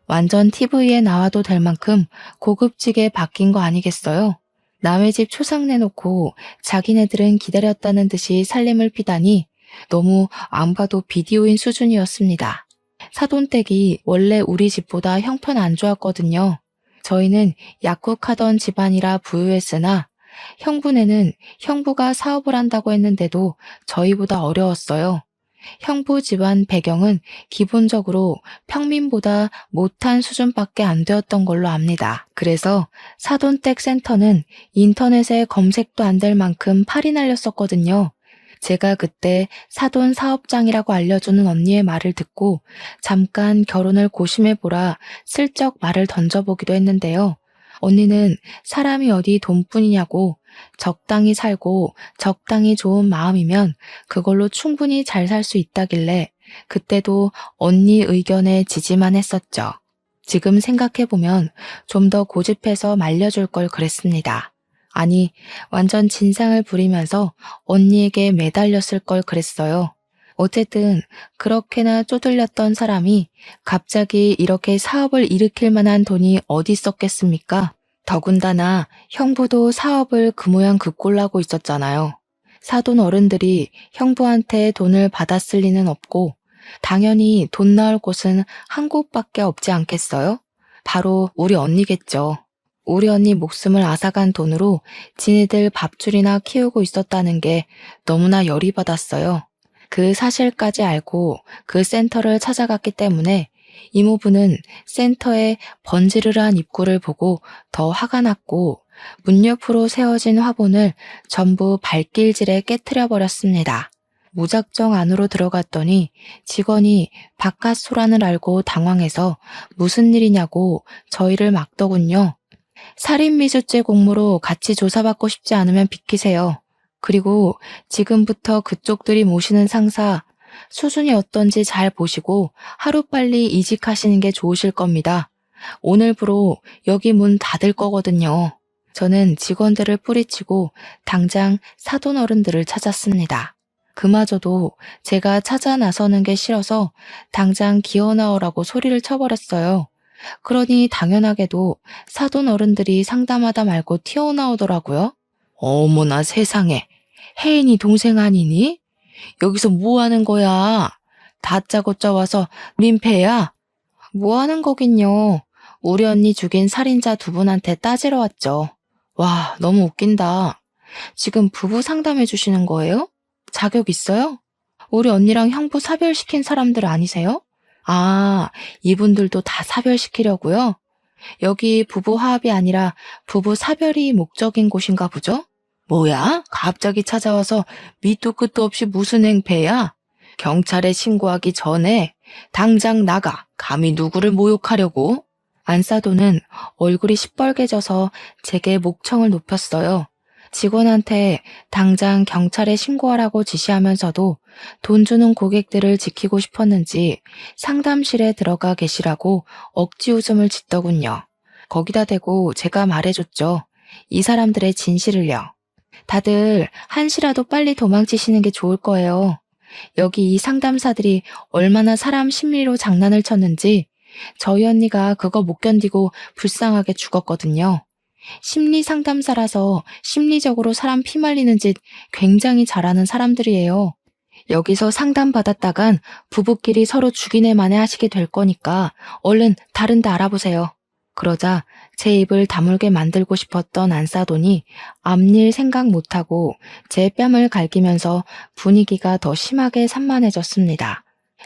완전 TV에 나와도 될 만큼 고급지게 바뀐 거 아니겠어요? 남의 집 초상 내놓고 자기네들은 기다렸다는 듯이 살림을 피다니 너무 안 봐도 비디오인 수준이었습니다. 사돈댁이 원래 우리 집보다 형편 안 좋았거든요. 저희는 약국하던 집안이라 부유했으나 형부네는 형부가 사업을 한다고 했는데도 저희보다 어려웠어요. 형부 집안 배경은 기본적으로 평민보다 못한 수준밖에 안 되었던 걸로 압니다. 그래서 사돈댁 센터는 인터넷에 검색도 안 될 만큼 팔이 날렸었거든요. 제가 그때 사돈 사업장이라고 알려주는 언니의 말을 듣고 잠깐 결혼을 고심해보라 슬쩍 말을 던져보기도 했는데요. 언니는 사람이 어디 돈뿐이냐고 적당히 살고 적당히 좋은 마음이면 그걸로 충분히 잘 살 수 있다길래 그때도 언니 의견에 지지만 했었죠. 지금 생각해보면 좀 더 고집해서 말려줄 걸 그랬습니다. 아니, 완전 진상을 부리면서 언니에게 매달렸을 걸 그랬어요. 어쨌든 그렇게나 쪼들렸던 사람이 갑자기 이렇게 사업을 일으킬 만한 돈이 어디 있었겠습니까? 더군다나 형부도 사업을 그 모양 그 꼴나고 있었잖아요. 사돈 어른들이 형부한테 돈을 받았을 리는 없고 당연히 돈 나올 곳은 한 곳밖에 없지 않겠어요? 바로 우리 언니겠죠. 우리 언니 목숨을 앗아간 돈으로 지네들 밥줄이나 키우고 있었다는 게 너무나 열이 받았어요. 그 사실까지 알고 그 센터를 찾아갔기 때문에 이모부는 센터의 번지르르한 입구를 보고 더 화가 났고 문 옆으로 세워진 화분을 전부 발길질에 깨트려 버렸습니다. 무작정 안으로 들어갔더니 직원이 바깥 소란을 알고 당황해서 무슨 일이냐고 저희를 막더군요. 살인미수죄 공모로 같이 조사받고 싶지 않으면 비키세요. 그리고 지금부터 그쪽들이 모시는 상사 수준이 어떤지 잘 보시고 하루빨리 이직하시는 게 좋으실 겁니다. 오늘부로 여기 문 닫을 거거든요. 저는 직원들을 뿌리치고 당장 사돈 어른들을 찾았습니다. 그마저도 제가 찾아 나서는 게 싫어서 당장 기어 나오라고 소리를 쳐버렸어요. 그러니 당연하게도 사돈 어른들이 상담하다 말고 튀어나오더라고요. 어머나 세상에, 혜인이 동생 아니니? 여기서 뭐 하는 거야? 다짜고짜 와서 민폐야? 뭐 하는 거긴요. 우리 언니 죽인 살인자 두 분한테 따지러 왔죠. 와, 너무 웃긴다. 지금 부부 상담해 주시는 거예요? 자격 있어요? 우리 언니랑 형부 사별시킨 사람들 아니세요? 아, 이분들도 다 사별시키려고요? 여기 부부 화합이 아니라 부부 사별이 목적인 곳인가 보죠? 뭐야? 갑자기 찾아와서 밑도 끝도 없이 무슨 행패야? 경찰에 신고하기 전에 당장 나가. 감히 누구를 모욕하려고? 안사도는 얼굴이 시뻘개져서 제게 목청을 높였어요. 직원한테 당장 경찰에 신고하라고 지시하면서도 돈 주는 고객들을 지키고 싶었는지 상담실에 들어가 계시라고 억지 웃음을 짓더군요. 거기다 대고 제가 말해줬죠. 이 사람들의 진실을요. 다들 한시라도 빨리 도망치시는 게 좋을 거예요. 여기 이 상담사들이 얼마나 사람 심리로 장난을 쳤는지 저희 언니가 그거 못 견디고 불쌍하게 죽었거든요. 심리 상담사라서 심리적으로 사람 피말리는 짓 굉장히 잘하는 사람들이에요. 여기서 상담받았다간 부부끼리 서로 죽이네 마네 하시게 될 거니까 얼른 다른 데 알아보세요. 그러자 제 입을 다물게 만들고 싶었던 안사돈이 앞일 생각 못하고 제 뺨을 갈기면서 분위기가 더 심하게 산만해졌습니다.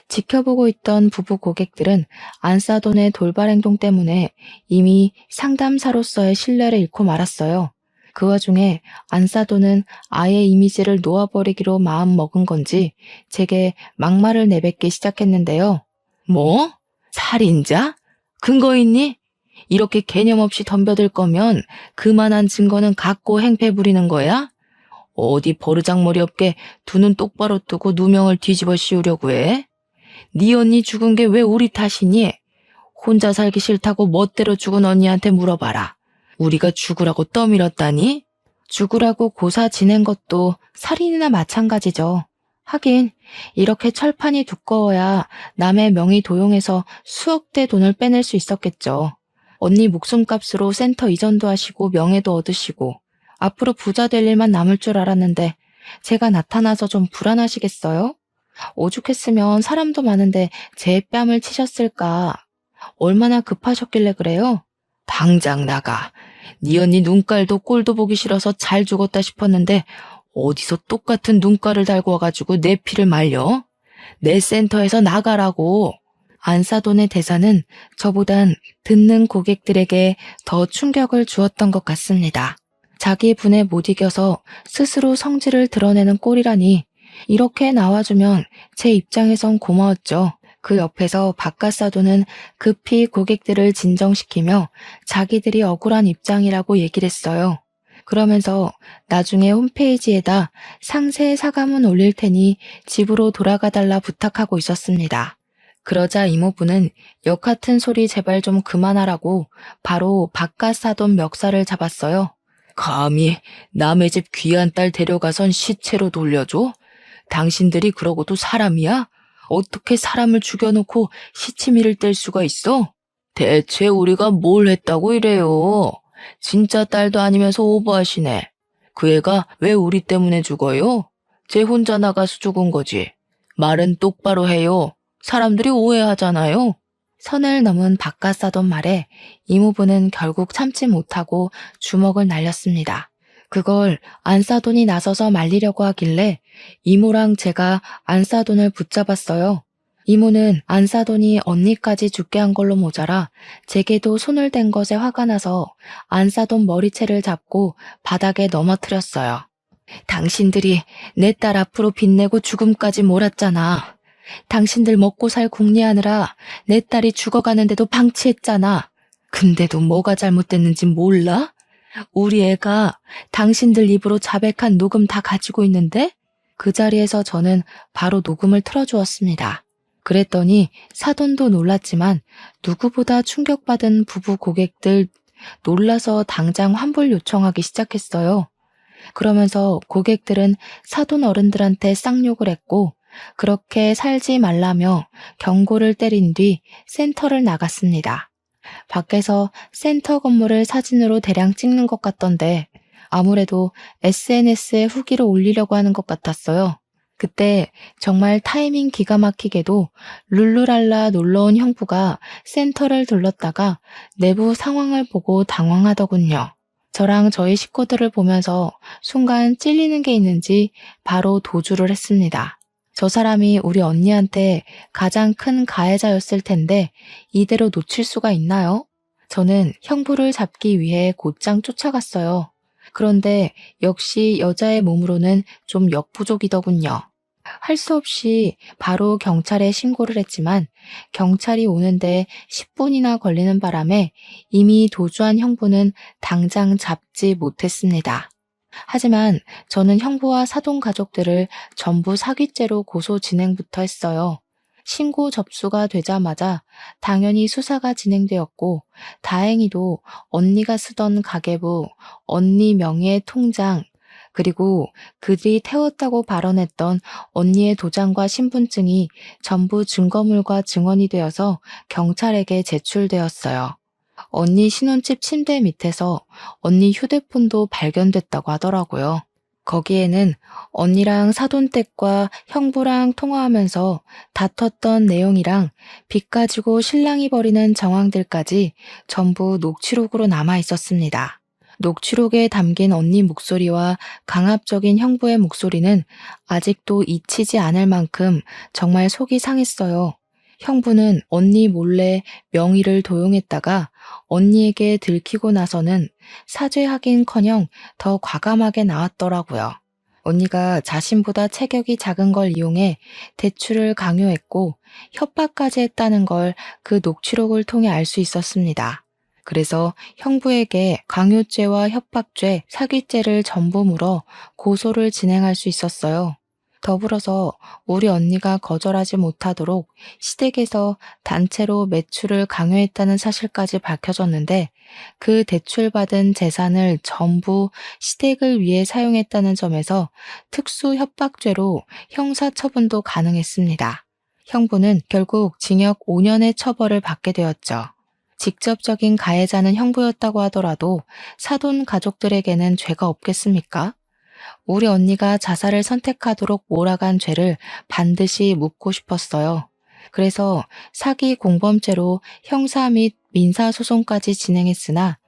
지켜보고 있던 부부 고객들은 안사돈의 돌발 행동 때문에 이미 상담사로서의 신뢰를 잃고 말았어요. 그 와중에 안사돈은 아예 이미지를 놓아버리기로 마음먹은 건지 제게 막말을 내뱉기 시작했는데요. 뭐? 살인자? 근거 있니? 이렇게 개념 없이 덤벼들 거면 그만한 증거는 갖고 행패 부리는 거야? 어디 버르장머리 없게 두 눈 똑바로 뜨고 누명을 뒤집어 씌우려고 해? 네 언니 죽은 게 왜 우리 탓이니? 혼자 살기 싫다고 멋대로 죽은 언니한테 물어봐라. 우리가 죽으라고 떠밀었다니? 죽으라고 고사 지낸 것도 살인이나 마찬가지죠. 하긴 이렇게 철판이 두꺼워야 남의 명의 도용해서 수억대 돈을 빼낼 수 있었겠죠. 언니 목숨값으로 센터 이전도 하시고 명예도 얻으시고 앞으로 부자 될 일만 남을 줄 알았는데 제가 나타나서 좀 불안하시겠어요? 오죽했으면 사람도 많은데 제 뺨을 치셨을까? 얼마나 급하셨길래 그래요? 당장 나가. 네 언니 눈깔도 꼴도 보기 싫어서 잘 죽었다 싶었는데 어디서 똑같은 눈깔을 달고 와가지고 내 피를 말려? 내 센터에서 나가라고. 안사돈의 대사는 저보단 듣는 고객들에게 더 충격을 주었던 것 같습니다. 자기 분에 못 이겨서 스스로 성질을 드러내는 꼴이라니 이렇게 나와주면 제 입장에선 고마웠죠. 그 옆에서 바깥사돈은 급히 고객들을 진정시키며 자기들이 억울한 입장이라고 얘기를 했어요. 그러면서 나중에 홈페이지에다 상세 사과문 올릴 테니 집으로 돌아가달라 부탁하고 있었습니다. 그러자 이모부는 역 같은 소리 제발 좀 그만하라고 바로 바깥사돈 멱살을 잡았어요. 감히 남의 집 귀한 딸 데려가선 시체로 돌려줘? 당신들이 그러고도 사람이야? 어떻게 사람을 죽여놓고 시치미를 뗄 수가 있어? 대체 우리가 뭘 했다고 이래요? 진짜 딸도 아니면서 오버하시네. 그 애가 왜 우리 때문에 죽어요? 쟤 혼자 나가서 죽은 거지. 말은 똑바로 해요. 사람들이 오해하잖아요. 선을 넘은 바깥사돈 말에 이모부는 결국 참지 못하고 주먹을 날렸습니다. 그걸 안사돈이 나서서 말리려고 하길래 이모랑 제가 안사돈을 붙잡았어요. 이모는 안사돈이 언니까지 죽게 한 걸로 모자라 제게도 손을 댄 것에 화가 나서 안사돈 머리채를 잡고 바닥에 넘어뜨렸어요. 당신들이 내 딸 앞으로 빚내고 죽음까지 몰았잖아. 당신들 먹고 살 궁리하느라 내 딸이 죽어가는데도 방치했잖아. 근데도 뭐가 잘못됐는지 몰라? 우리 애가 당신들 입으로 자백한 녹음 다 가지고 있는데? 그 자리에서 저는 바로 녹음을 틀어주었습니다. 그랬더니 사돈도 놀랐지만 누구보다 충격받은 부부 고객들 놀라서 당장 환불 요청하기 시작했어요. 그러면서 고객들은 사돈 어른들한테 쌍욕을 했고 그렇게 살지 말라며 경고를 때린 뒤 센터를 나갔습니다. 밖에서 센터 건물을 사진으로 대량 찍는 것 같던데 아무래도 SNS에 후기를 올리려고 하는 것 같았어요. 그때 정말 타이밍 기가 막히게도 룰루랄라 놀러온 형부가 센터를 들렀다가 내부 상황을 보고 당황하더군요. 저랑 저희 식구들을 보면서 순간 찔리는 게 있는지 바로 도주를 했습니다. 저 사람이 우리 언니한테 가장 큰 가해자였을 텐데 이대로 놓칠 수가 있나요? 저는 형부를 잡기 위해 곧장 쫓아갔어요. 그런데 역시 여자의 몸으로는 좀 역부족이더군요. 할 수 없이 바로 경찰에 신고를 했지만 경찰이 오는데 10분이나 걸리는 바람에 이미 도주한 형부는 당장 잡지 못했습니다. 하지만 저는 형부와 사돈 가족들을 전부 사기죄로 고소 진행부터 했어요. 신고 접수가 되자마자 당연히 수사가 진행되었고 다행히도 언니가 쓰던 가계부, 언니 명의의 통장, 그리고 그들이 태웠다고 발언했던 언니의 도장과 신분증이 전부 증거물과 증언이 되어서 경찰에게 제출되었어요. 언니 신혼집 침대 밑에서 언니 휴대폰도 발견됐다고 하더라고요. 거기에는 언니랑 사돈댁과 형부랑 통화하면서 다퉜던 내용이랑 빚 가지고 신랑이 벌이는 정황들까지 전부 녹취록으로 남아 있었습니다. 녹취록에 담긴 언니 목소리와 강압적인 형부의 목소리는 아직도 잊히지 않을 만큼 정말 속이 상했어요. 형부는 언니 몰래 명의를 도용했다가 언니에게 들키고 나서는 사죄하긴커녕 더 과감하게 나왔더라고요. 언니가 자신보다 체격이 작은 걸 이용해 대출을 강요했고 협박까지 했다는 걸 그 녹취록을 통해 알 수 있었습니다. 그래서 형부에게 강요죄와 협박죄, 사기죄를 전부 물어 고소를 진행할 수 있었어요. 더불어서 우리 언니가 거절하지 못하도록 시댁에서 단체로 매출을 강요했다는 사실까지 밝혀졌는데 그 대출받은 재산을 전부 시댁을 위해 사용했다는 점에서 특수 협박죄로 형사처분도 가능했습니다. 형부는 결국 징역 5년의 처벌을 받게 되었죠. 직접적인 가해자는 형부였다고 하더라도 사돈 가족들에게는 죄가 없겠습니까? 우리 언니가 자살을 선택하도록 몰아간 죄를 반드시 묻고 싶었어요. 그래서 사기 공범죄로 형사 및 민사소송까지 진행했으나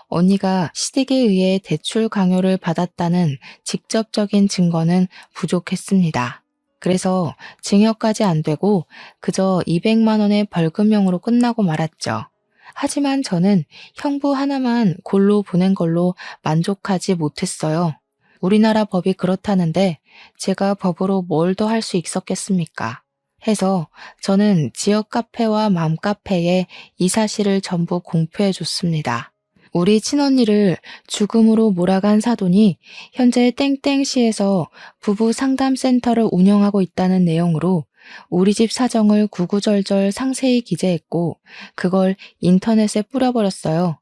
언니가 시댁에 의해 대출 강요를 받았다는 직접적인 증거는 부족했습니다. 그래서 징역까지 안 되고 그저 200만 원의 벌금형으로 끝나고 말았죠. 하지만 저는 형부 하나만 골로 보낸 걸로 만족하지 못했어요. 우리나라 법이 그렇다는데 제가 법으로 뭘 더 할 수 있었겠습니까? 해서 저는 지역 카페와 맘카페에 이 사실을 전부 공표해 줬습니다. 우리 친언니를 죽음으로 몰아간 사돈이 현재 땡땡시에서 부부 상담센터를 운영하고 있다는 내용으로 우리 집 사정을 구구절절 상세히 기재했고 그걸 인터넷에 뿌려버렸어요.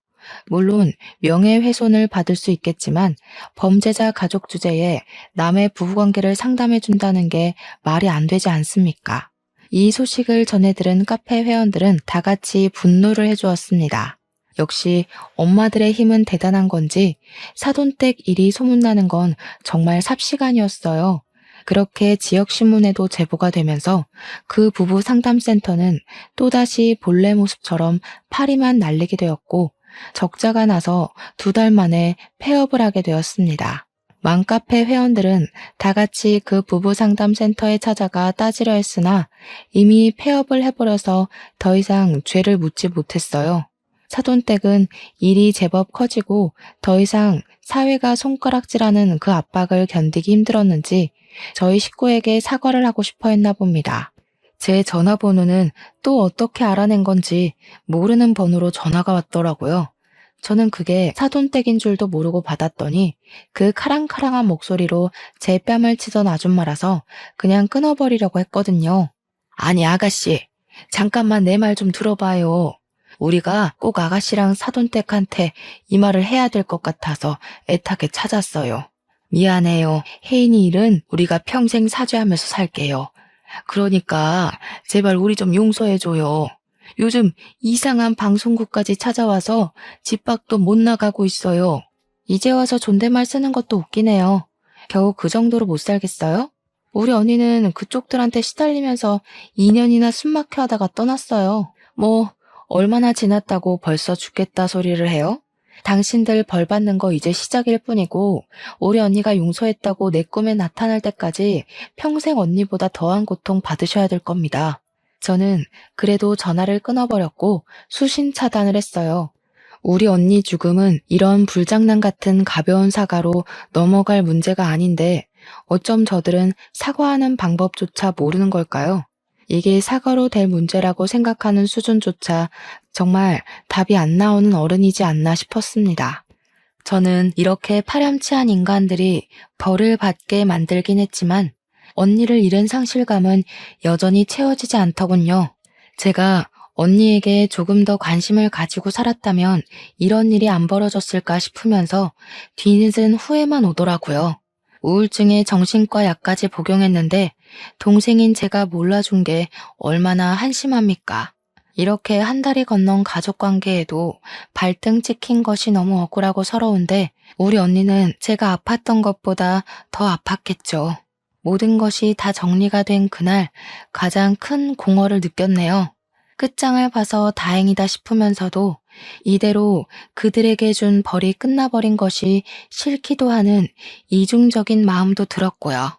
물론 명예훼손을 받을 수 있겠지만 범죄자 가족 주제에 남의 부부관계를 상담해준다는 게 말이 안 되지 않습니까? 이 소식을 전해 들은 카페 회원들은 다 같이 분노를 해주었습니다. 역시 엄마들의 힘은 대단한 건지 사돈댁 일이 소문나는 건 정말 삽시간이었어요. 그렇게 지역신문에도 제보가 되면서 그 부부 상담센터는 또다시 본래 모습처럼 파리만 날리게 되었고 적자가 나서 2달 만에 폐업을 하게 되었습니다. 맘카페 회원들은 다 같이 그 부부 상담센터에 찾아가 따지려 했으나 이미 폐업을 해버려서 더 이상 죄를 묻지 못했어요. 사돈댁은 일이 제법 커지고 더 이상 사회가 손가락질하는 그 압박을 견디기 힘들었는지 저희 식구에게 사과를 하고 싶어 했나 봅니다. 제 전화번호는 또 어떻게 알아낸 건지 모르는 번호로 전화가 왔더라고요. 저는 그게 사돈댁인 줄도 모르고 받았더니 그 카랑카랑한 목소리로 제 뺨을 치던 아줌마라서 그냥 끊어버리려고 했거든요. 아니 아가씨, 잠깐만 내 말 좀 들어봐요. 우리가 꼭 아가씨랑 사돈댁한테 이 말을 해야 될 것 같아서 애타게 찾았어요. 미안해요. 혜인이 일은 우리가 평생 사죄하면서 살게요. 그러니까 제발 우리 좀 용서해줘요. 요즘 이상한 방송국까지 찾아와서 집 밖도 못 나가고 있어요. 이제 와서 존댓말 쓰는 것도 웃기네요. 겨우 그 정도로 못 살겠어요? 우리 언니는 그쪽들한테 시달리면서 2년이나 숨막혀 하다가 떠났어요. 뭐 얼마나 지났다고 벌써 죽겠다 소리를 해요? 당신들 벌 받는 거 이제 시작일 뿐이고 우리 언니가 용서했다고 내 꿈에 나타날 때까지 평생 언니보다 더한 고통 받으셔야 될 겁니다. 저는 그래도 전화를 끊어버렸고 수신 차단을 했어요. 우리 언니 죽음은 이런 불장난 같은 가벼운 사과로 넘어갈 문제가 아닌데 어쩜 저들은 사과하는 방법조차 모르는 걸까요? 이게 사과로 될 문제라고 생각하는 수준조차 정말 답이 안 나오는 어른이지 않나 싶었습니다. 저는 이렇게 파렴치한 인간들이 벌을 받게 만들긴 했지만 언니를 잃은 상실감은 여전히 채워지지 않더군요. 제가 언니에게 조금 더 관심을 가지고 살았다면 이런 일이 안 벌어졌을까 싶으면서 뒤늦은 후회만 오더라고요. 우울증에 정신과 약까지 복용했는데 동생인 제가 몰라준 게 얼마나 한심합니까? 이렇게 한 달이 건넌 가족관계에도 발등 찍힌 것이 너무 억울하고 서러운데 우리 언니는 제가 아팠던 것보다 더 아팠겠죠. 모든 것이 다 정리가 된 그날 가장 큰 공허를 느꼈네요. 끝장을 봐서 다행이다 싶으면서도 이대로 그들에게 준 벌이 끝나버린 것이 싫기도 하는 이중적인 마음도 들었고요.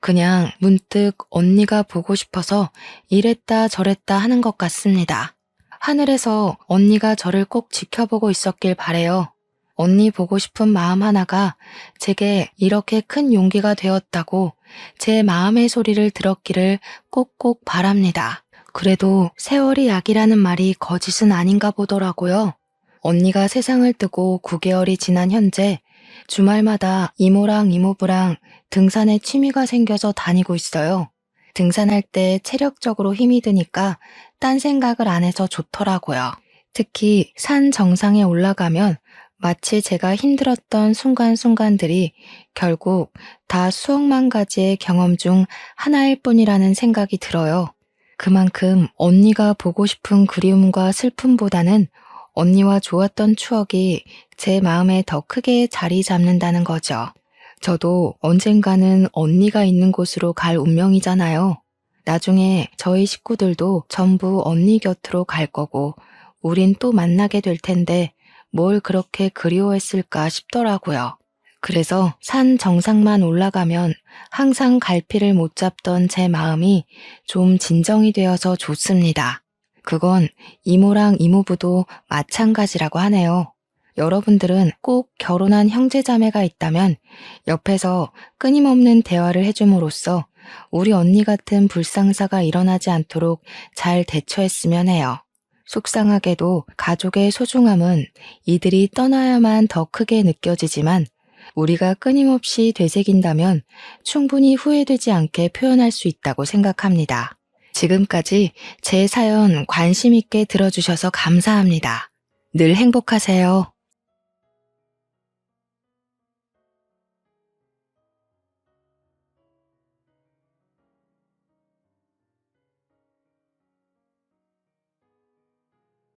그냥 문득 언니가 보고 싶어서 이랬다 저랬다 하는 것 같습니다. 하늘에서 언니가 저를 꼭 지켜보고 있었길 바래요. 언니 보고 싶은 마음 하나가 제게 이렇게 큰 용기가 되었다고 제 마음의 소리를 들었기를 꼭꼭 바랍니다. 그래도 세월이 약이라는 말이 거짓은 아닌가 보더라고요. 언니가 세상을 뜨고 9개월이 지난 현재 주말마다 이모랑 이모부랑 등산에 취미가 생겨서 다니고 있어요. 등산할 때 체력적으로 힘이 드니까 딴 생각을 안 해서 좋더라고요. 특히 산 정상에 올라가면 마치 제가 힘들었던 순간순간들이 결국 다 수억만 가지의 경험 중 하나일 뿐이라는 생각이 들어요. 그만큼 언니가 보고 싶은 그리움과 슬픔보다는 언니와 좋았던 추억이 제 마음에 더 크게 자리 잡는다는 거죠. 저도 언젠가는 언니가 있는 곳으로 갈 운명이잖아요. 나중에 저희 식구들도 전부 언니 곁으로 갈 거고 우린 또 만나게 될 텐데 뭘 그렇게 그리워했을까 싶더라고요. 그래서 산 정상만 올라가면 항상 갈피를 못 잡던 제 마음이 좀 진정이 되어서 좋습니다. 그건 이모랑 이모부도 마찬가지라고 하네요. 여러분들은 꼭 결혼한 형제자매가 있다면 옆에서 끊임없는 대화를 해줌으로써 우리 언니 같은 불상사가 일어나지 않도록 잘 대처했으면 해요. 속상하게도 가족의 소중함은 이들이 떠나야만 더 크게 느껴지지만 우리가 끊임없이 되새긴다면 충분히 후회되지 않게 표현할 수 있다고 생각합니다. 지금까지 제 사연 관심 있게 들어주셔서 감사합니다. 늘 행복하세요.